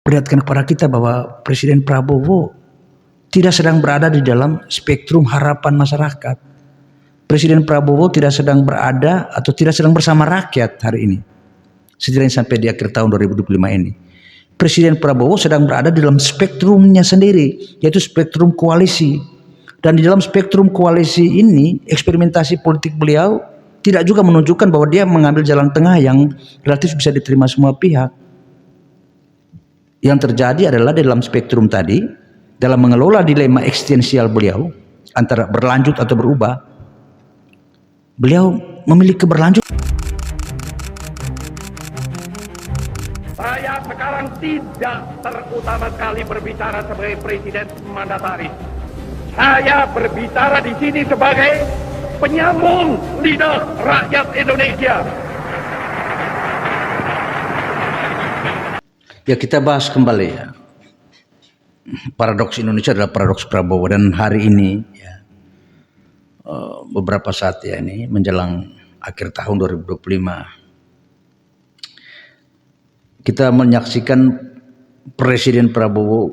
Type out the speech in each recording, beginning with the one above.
perlihatkan kepada kita bahwa Presiden Prabowo tidak sedang berada di dalam spektrum harapan masyarakat. Presiden Prabowo tidak sedang berada atau tidak sedang bersama rakyat hari ini. Setidaknya sampai di akhir tahun 2025 ini. Presiden Prabowo sedang berada di dalam spektrumnya sendiri, yaitu spektrum koalisi. Dan di dalam spektrum koalisi ini, eksperimentasi politik beliau tidak juga menunjukkan bahwa dia mengambil jalan tengah yang relatif bisa diterima semua pihak. Yang terjadi adalah di dalam spektrum tadi, dalam mengelola dilema eksistensial beliau antara berlanjut atau berubah, beliau memilih keberlanjutan. Saya sekarang tidak terutama sekali berbicara sebagai presiden mandataris. Saya berbicara di sini sebagai penyambung lidah rakyat Indonesia. Ya, kita bahas kembali ya. Paradoks Indonesia adalah paradoks Prabowo, dan hari ini ya, beberapa saat ya ini menjelang akhir tahun 2025, kita menyaksikan Presiden Prabowo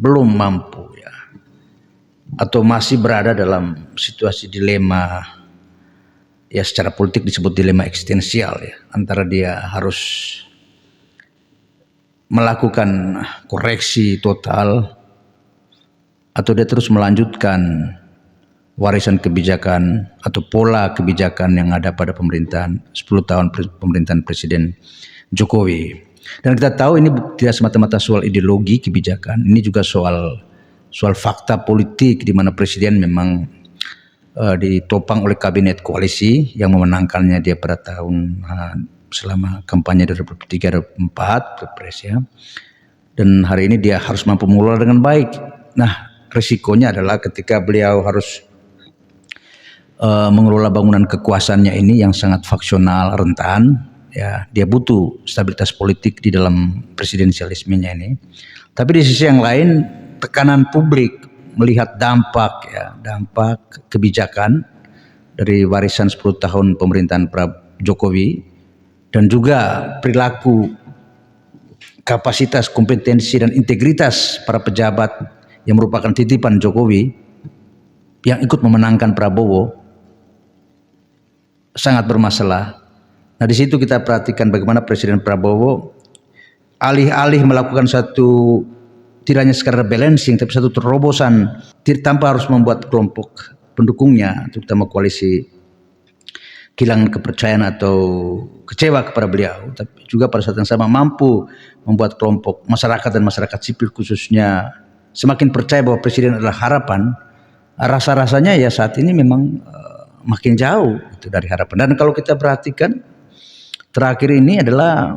belum mampu ya, atau masih berada dalam situasi dilema ya, secara politik disebut dilema eksistensial ya, antara dia harus melakukan koreksi total atau dia terus melanjutkan warisan kebijakan atau pola kebijakan yang ada pada pemerintahan 10 tahun pemerintahan Presiden Jokowi. Dan kita tahu ini tidak semata-mata soal ideologi kebijakan, ini juga soal fakta politik di mana presiden memang ditopang oleh kabinet koalisi yang memenangkannya dia pada tahun selama kampanye 2003-2004 Pilpres ya. Dan hari ini dia harus mampu mengelola dengan baik. Nah, risikonya adalah ketika beliau harus mengelola bangunan kekuasaannya ini yang sangat faksional, rentan ya, dia butuh stabilitas politik di dalam presidensialismenya ini. Tapi di sisi yang lain, tekanan publik melihat dampak kebijakan dari warisan 10 tahun pemerintahan Jokowi, dan juga perilaku, kapasitas, kompetensi, dan integritas para pejabat yang merupakan titipan Jokowi yang ikut memenangkan Prabowo sangat bermasalah. Nah, di situ kita perhatikan bagaimana Presiden Prabowo alih-alih melakukan satu tidak hanya sekadar balancing, tapi satu terobosan tanpa harus membuat kelompok pendukungnya, terutama koalisi, kehilangan kepercayaan atau kecewa kepada beliau, tapi juga pada saat yang sama mampu membuat kelompok masyarakat dan masyarakat sipil khususnya semakin percaya bahwa presiden adalah harapan. Rasa-rasanya ya saat ini memang makin jauh itu dari harapan. Dan kalau kita perhatikan terakhir ini adalah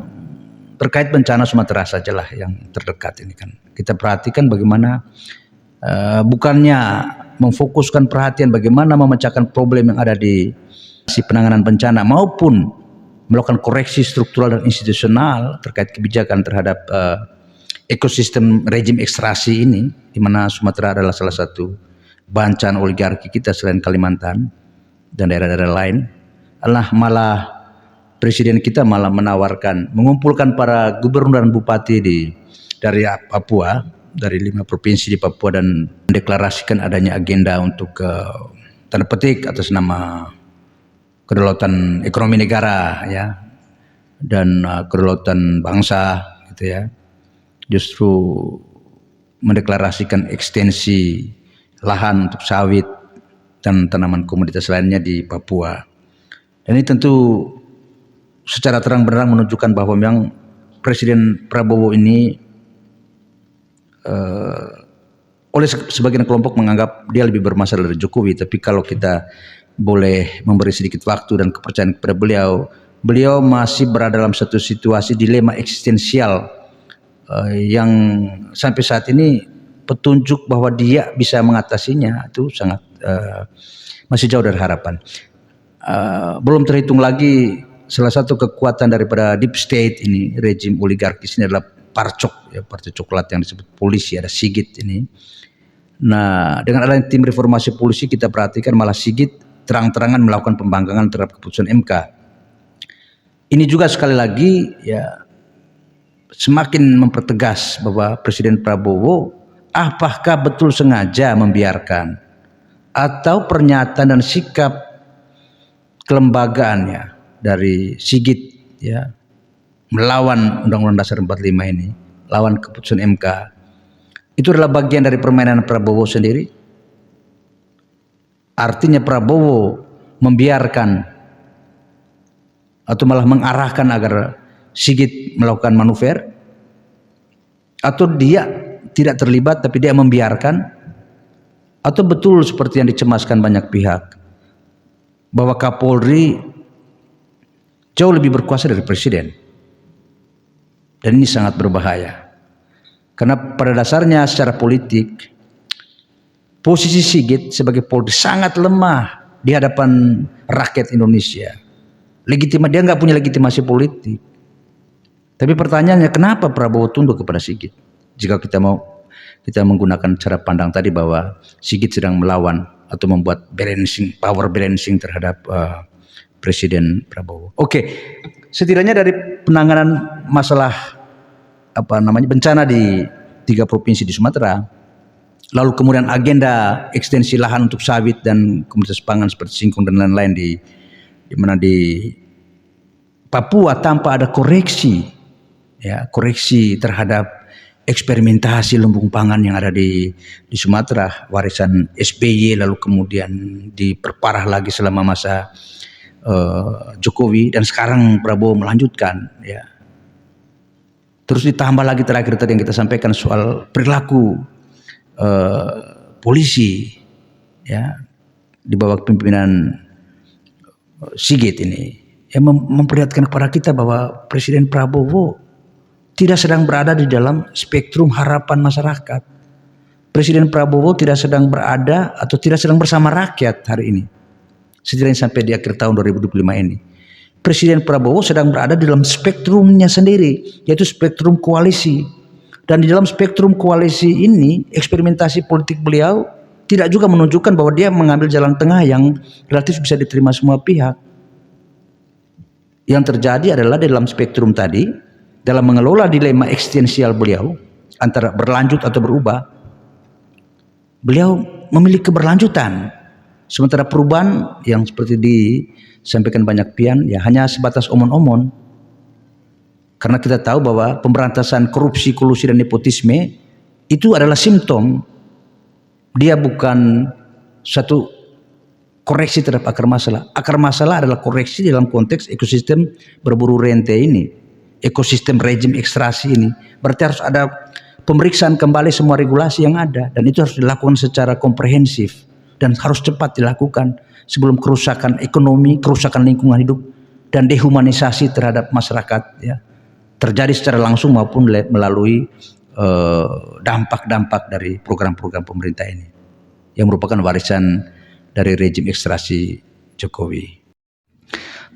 terkait bencana Sumatera sajalah yang terdekat ini kan. Kita perhatikan bagaimana bukannya memfokuskan perhatian bagaimana memecahkan problem yang ada di penanganan bencana maupun melakukan koreksi struktural dan institusional terkait kebijakan terhadap ekosistem rejim ekstraksi ini, di mana Sumatera adalah salah satu bancahan oligarki kita selain Kalimantan dan daerah-daerah lain. Malah presiden kita malah menawarkan mengumpulkan para gubernur dan bupati dari Papua, dari 5 provinsi di Papua, dan mendeklarasikan adanya agenda untuk tanda petik atas nama kedaulatan ekonomi negara ya, dan kedaulatan bangsa gitu ya, justru mendeklarasikan ekstensi lahan untuk sawit dan tanaman komoditas lainnya di Papua. Dan ini tentu secara terang-benderang menunjukkan bahwa memang Presiden Prabowo ini oleh sebagian kelompok menganggap dia lebih bermasalah dari Jokowi. Tapi kalau kita boleh memberi sedikit waktu dan kepercayaan kepada beliau masih berada dalam satu situasi dilema eksistensial yang sampai saat ini petunjuk bahwa dia bisa mengatasinya itu sangat masih jauh dari harapan. Belum terhitung lagi salah satu kekuatan daripada deep state ini, rejim oligarkis ini adalah Parcok ya, partai coklat yang disebut polisi, ada Sigit ini. Nah, dengan adanya tim reformasi polisi kita perhatikan malah Sigit terang-terangan melakukan pembangkangan terhadap keputusan MK. Ini juga sekali lagi ya semakin mempertegas bahwa Presiden Prabowo apakah betul sengaja membiarkan atau pernyataan dan sikap kelembagaannya dari Sigit ya melawan Undang-Undang Dasar 45 ini, lawan keputusan MK, itu adalah bagian dari permainan Prabowo sendiri. Artinya Prabowo membiarkan atau malah mengarahkan agar Sigit melakukan manuver, atau dia tidak terlibat tapi dia membiarkan, atau betul seperti yang dicemaskan banyak pihak bahwa Kapolri jauh lebih berkuasa dari Presiden. Dan ini sangat berbahaya. Karena pada dasarnya secara politik posisi Sigit sebagai Polri sangat lemah di hadapan rakyat Indonesia. Dia nggak punya legitimasi politik. Tapi pertanyaannya, kenapa Prabowo tunduk kepada Sigit? Jika kita menggunakan cara pandang tadi bahwa Sigit sedang melawan atau membuat power balancing terhadap Presiden Prabowo. Oke, setidaknya dari penanganan masalah bencana di 3 provinsi di Sumatera, lalu kemudian agenda ekstensi lahan untuk sawit dan komoditas pangan seperti singkong dan lain-lain di Papua tanpa ada koreksi terhadap eksperimentasi lumbung pangan yang ada di Sumatera, warisan SBY, lalu kemudian diperparah lagi selama masa Jokowi, dan sekarang Prabowo melanjutkan ya. Terus ditambah lagi terakhir tadi yang kita sampaikan soal perilaku polisi ya di bawah pimpinan Sigit ini yang memperlihatkan kepada kita bahwa Presiden Prabowo tidak sedang berada di dalam spektrum harapan masyarakat. Presiden Prabowo tidak sedang berada atau tidak sedang bersama rakyat hari ini. Setidaknya sampai di akhir tahun 2025 ini. Presiden Prabowo sedang berada di dalam spektrumnya sendiri, yaitu spektrum koalisi. Dan di dalam spektrum koalisi ini, eksperimentasi politik beliau tidak juga menunjukkan bahwa dia mengambil jalan tengah yang relatif bisa diterima semua pihak. Yang terjadi adalah di dalam spektrum tadi, dalam mengelola dilema eksistensial beliau antara berlanjut atau berubah, beliau memilih keberlanjutan. Sementara perubahan yang seperti disampaikan banyak pihak ya hanya sebatas omon-omon. Karena kita tahu bahwa pemberantasan korupsi, kolusi dan nepotisme itu adalah simptom. Dia bukan satu koreksi terhadap akar masalah. Akar masalah adalah koreksi dalam konteks ekosistem berburu rente ini, ekosistem rejim ekstraksi ini. Berarti harus ada pemeriksaan kembali semua regulasi yang ada, dan itu harus dilakukan secara komprehensif dan harus cepat dilakukan sebelum kerusakan ekonomi, kerusakan lingkungan hidup dan dehumanisasi terhadap masyarakat ya terjadi secara langsung maupun melalui dampak-dampak dari program-program pemerintah ini yang merupakan warisan dari rejim ekstraksi Jokowi.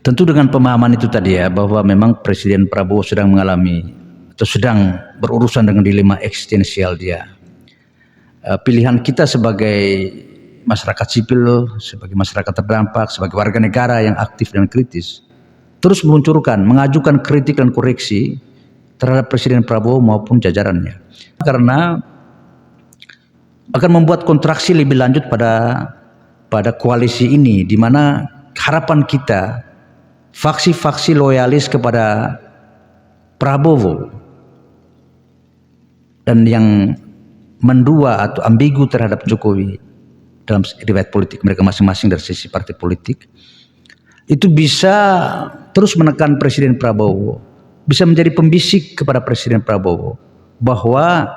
Tentu dengan pemahaman itu tadi ya, bahwa memang Presiden Prabowo sedang mengalami atau sedang berurusan dengan dilema eksistensial dia. Pilihan kita sebagai masyarakat sipil, sebagai masyarakat terdampak, sebagai warga negara yang aktif dan kritis, terus mengajukan kritik dan koreksi terhadap Presiden Prabowo maupun jajarannya. Karena akan membuat kontraksi lebih lanjut pada koalisi ini, di mana harapan kita faksi-faksi loyalis kepada Prabowo dan yang mendua atau ambigu terhadap Jokowi dalam riwayat politik mereka masing-masing dari sisi partai politik, itu bisa terus menekan Presiden Prabowo, bisa menjadi pembisik kepada Presiden Prabowo bahwa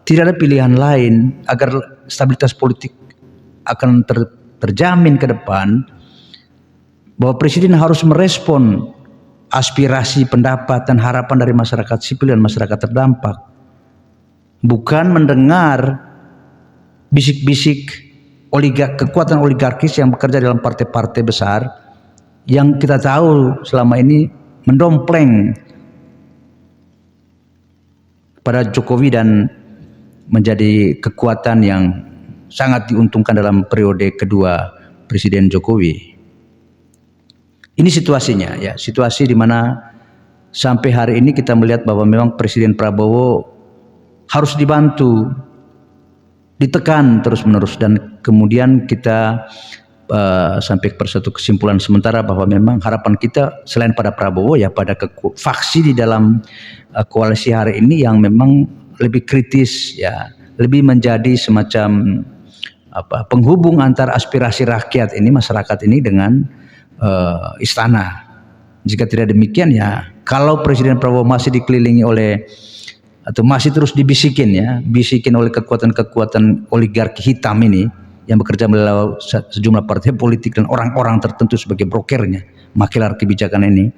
tidak ada pilihan lain agar stabilitas politik akan terjamin ke depan, bahwa Presiden harus merespon aspirasi, pendapat dan harapan dari masyarakat sipil dan masyarakat terdampak, bukan mendengar bisik-bisik kekuatan oligarkis yang bekerja dalam partai-partai besar yang kita tahu selama ini mendompleng pada Jokowi dan menjadi kekuatan yang sangat diuntungkan dalam periode kedua Presiden Jokowi. Ini situasinya ya, situasi di mana sampai hari ini kita melihat bahwa memang Presiden Prabowo harus dibantu, ditekan terus-menerus, dan kemudian kita sampai pada satu kesimpulan sementara bahwa memang harapan kita selain pada Prabowo ya pada faksi di dalam koalisi hari ini yang memang lebih kritis ya, lebih menjadi semacam penghubung antara aspirasi rakyat ini, masyarakat ini dengan istana. Jika tidak demikian ya, kalau Presiden Prabowo masih dikelilingi oleh atau masih terus bisikin oleh kekuatan-kekuatan oligarki hitam ini yang bekerja melalui sejumlah partai politik dan orang-orang tertentu sebagai brokernya, makilar kebijakan ini.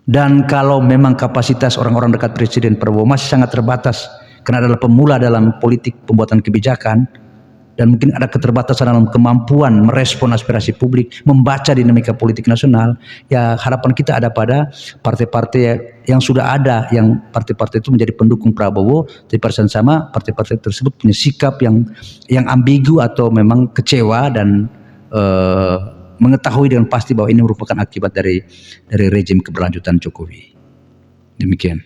Dan kalau memang kapasitas orang-orang dekat Presiden Prabowo masih sangat terbatas karena adalah pemula dalam politik pembuatan kebijakan, dan mungkin ada keterbatasan dalam kemampuan merespon aspirasi publik, membaca dinamika politik nasional, ya harapan kita ada pada partai-partai yang sudah ada, yang partai-partai itu menjadi pendukung Prabowo, tapi pada saat sama partai-partai tersebut punya sikap yang ambigu atau memang kecewa dan mengetahui dengan pasti bahwa ini merupakan akibat dari rejim keberlanjutan Jokowi. Demikian.